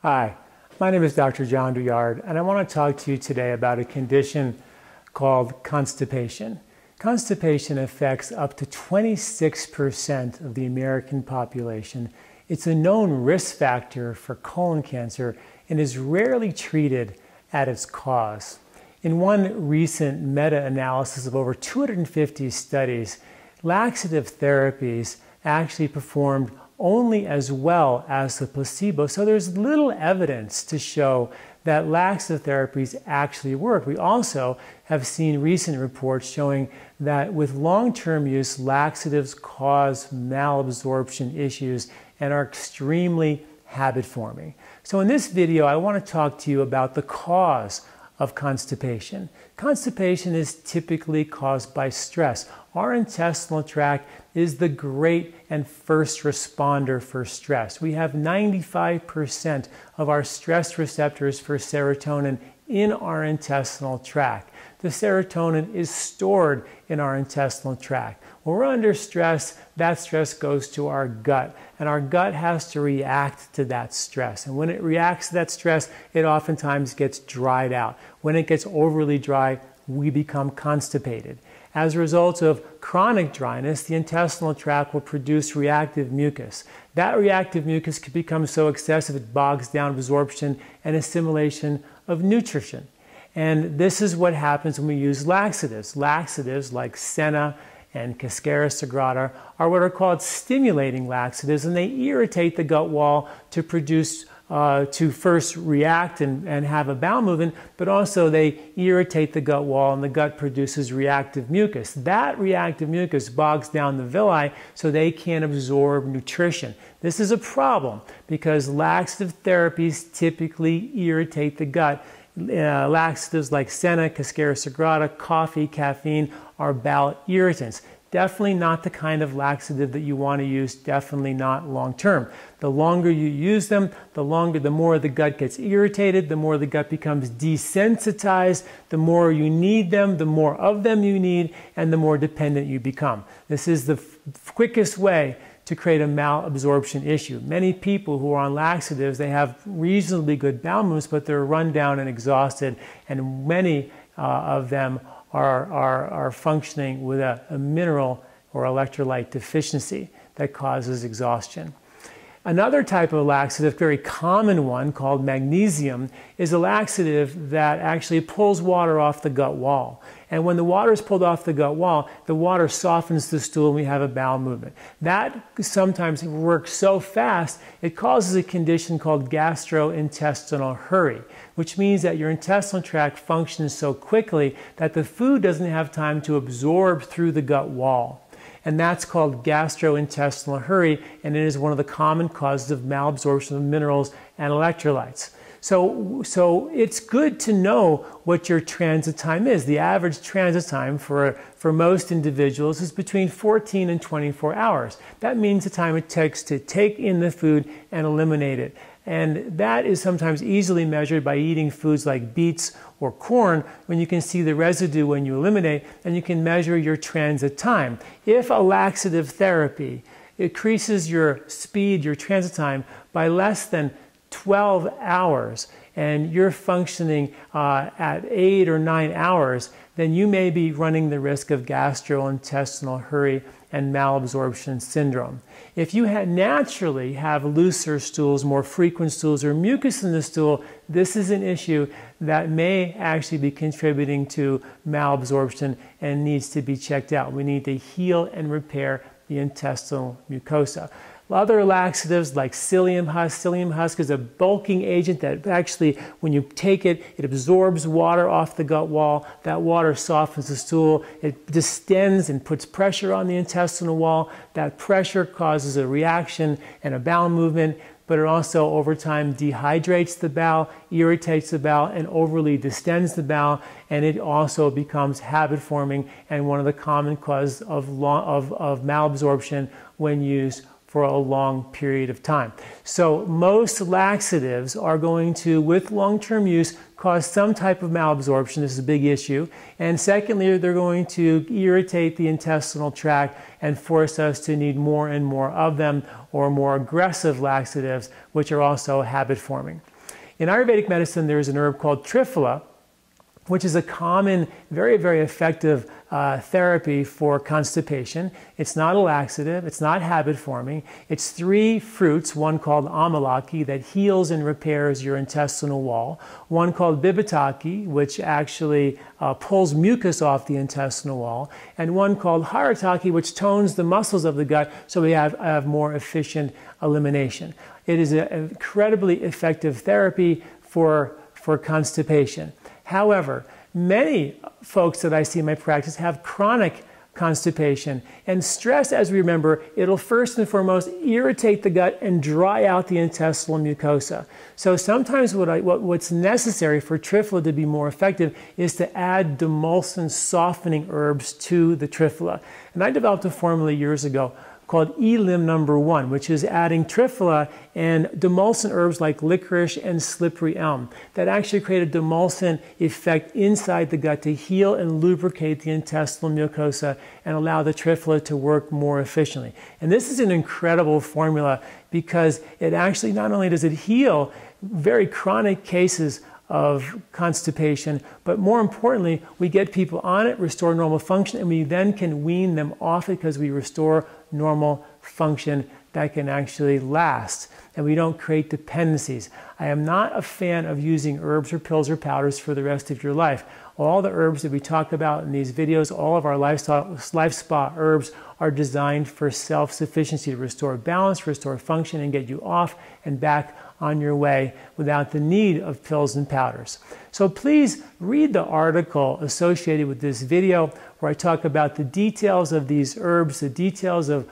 Hi, my name is Dr. John Douillard, and I want to talk to you today about a condition called constipation. Constipation affects up to 26% of the American population. It's a known risk factor for colon cancer and is rarely treated at its cause. In one recent meta-analysis of over 250 studies, laxative therapies actually performed only as well as the placebo. So there's little evidence to show that laxative therapies actually work. We also have seen recent reports showing that with long-term use, laxatives cause malabsorption issues and are extremely habit-forming. So in this video, I want to talk to you about the cause of constipation. Constipation is typically caused by stress. Our intestinal tract is the great and first responder for stress. We have 95% of our stress receptors for serotonin in our intestinal tract. The serotonin is stored in our intestinal tract. When we're under stress, that stress goes to our gut, and our gut has to react to that stress. And when it reacts to that stress, it oftentimes gets dried out. When it gets overly dry, we become constipated. As a result of chronic dryness, the intestinal tract will produce reactive mucus. That reactive mucus can become so excessive it bogs down absorption and assimilation of nutrition. And this is what happens when we use laxatives. Laxatives like senna and Cascara sagrada are what are called stimulating laxatives, and they irritate the gut wall to produce to first react and have a bowel movement, but also they irritate the gut wall and the gut produces reactive mucus. That reactive mucus bogs down the villi so they can't absorb nutrition. This is a problem because laxative therapies typically irritate the gut. Laxatives like senna, Cascara sagrada, coffee, caffeine are bowel irritants. Definitely not the kind of laxative that you want to use, definitely not long term. The longer you use them, the more the gut gets irritated, the more the gut becomes desensitized, the more you need them, the more of them you need, and the more dependent you become. This is the quickest way to create a malabsorption issue. Many people who are on laxatives, they have reasonably good bowel movements, but they're run down and exhausted, and many of them are functioning with a mineral or electrolyte deficiency that causes exhaustion. Another type of laxative, very common one called magnesium, is a laxative that actually pulls water off the gut wall. And when the water is pulled off the gut wall, the water softens the stool and we have a bowel movement. That sometimes works so fast, it causes a condition called gastrointestinal hurry, which means that your intestinal tract functions so quickly that the food doesn't have time to absorb through the gut wall. And that's called gastrointestinal hurry, and it is one of the common causes of malabsorption of minerals and electrolytes. So it's good to know what your transit time is. The average transit time for most individuals is between 14 and 24 hours. That means the time it takes to take in the food and eliminate it. And that is sometimes easily measured by eating foods like beets or corn, when you can see the residue when you eliminate, and you can measure your transit time. If a laxative therapy increases your speed, your transit time, by less than 12 hours, and you're functioning at 8 or 9 hours, then you may be running the risk of gastrointestinal hurry and malabsorption syndrome. If you naturally have looser stools, more frequent stools, or mucus in the stool, this is an issue that may actually be contributing to malabsorption and needs to be checked out. We need to heal and repair the intestinal mucosa. Other laxatives like psyllium husk is a bulking agent that actually, when you take it, it absorbs water off the gut wall. That water softens the stool. It distends and puts pressure on the intestinal wall. That pressure causes a reaction and a bowel movement, but it also over time dehydrates the bowel, irritates the bowel, and overly distends the bowel, and it also becomes habit forming and one of the common causes of malabsorption when used for a long period of time. So most laxatives are going to, with long-term use, cause some type of malabsorption. This is a big issue. And secondly, they're going to irritate the intestinal tract and force us to need more and more of them, or more aggressive laxatives, which are also habit-forming. In Ayurvedic medicine, there's an herb called Triphala, which is a common, very, very effective therapy for constipation. It's not a laxative, it's not habit-forming. It's 3 fruits, one called amalaki that heals and repairs your intestinal wall, one called bibitaki, which actually pulls mucus off the intestinal wall, and one called haritaki, which tones the muscles of the gut so we have more efficient elimination. It is an incredibly effective therapy for constipation. However, many folks that I see in my practice have chronic constipation, and stress, as we remember, it'll first and foremost irritate the gut and dry out the intestinal mucosa. So sometimes what's necessary for Triphala to be more effective is to add demulcent softening herbs to the Triphala. And I developed a formula years ago called Elim number 1, which is adding Triphala and demulcent herbs like licorice and slippery elm that actually create a demulcent effect inside the gut to heal and lubricate the intestinal mucosa and allow the Triphala to work more efficiently. And this is an incredible formula because it actually not only does it heal very chronic cases of constipation, but more importantly, we get people on it, restore normal function, and we then can wean them off it because we restore normal function that can actually last, and we don't create dependencies. I am not a fan of using herbs or pills or powders for the rest of your life. All the herbs that we talk about in these videos, all of our LifeSpa herbs are designed for self-sufficiency, to restore balance, restore function, and get you off and back on your way without the need of pills and powders. So please read the article associated with this video where I talk about the details of these herbs, the details of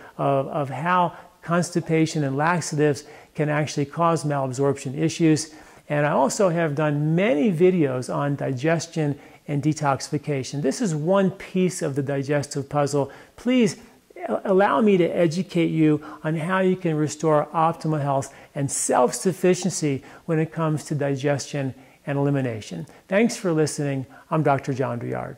how constipation and laxatives can actually cause malabsorption issues. And I also have done many videos on digestion and detoxification. This is one piece of the digestive puzzle. Please allow me to educate you on how you can restore optimal health and self-sufficiency when it comes to digestion and elimination. Thanks for listening. I'm Dr. John Douillard.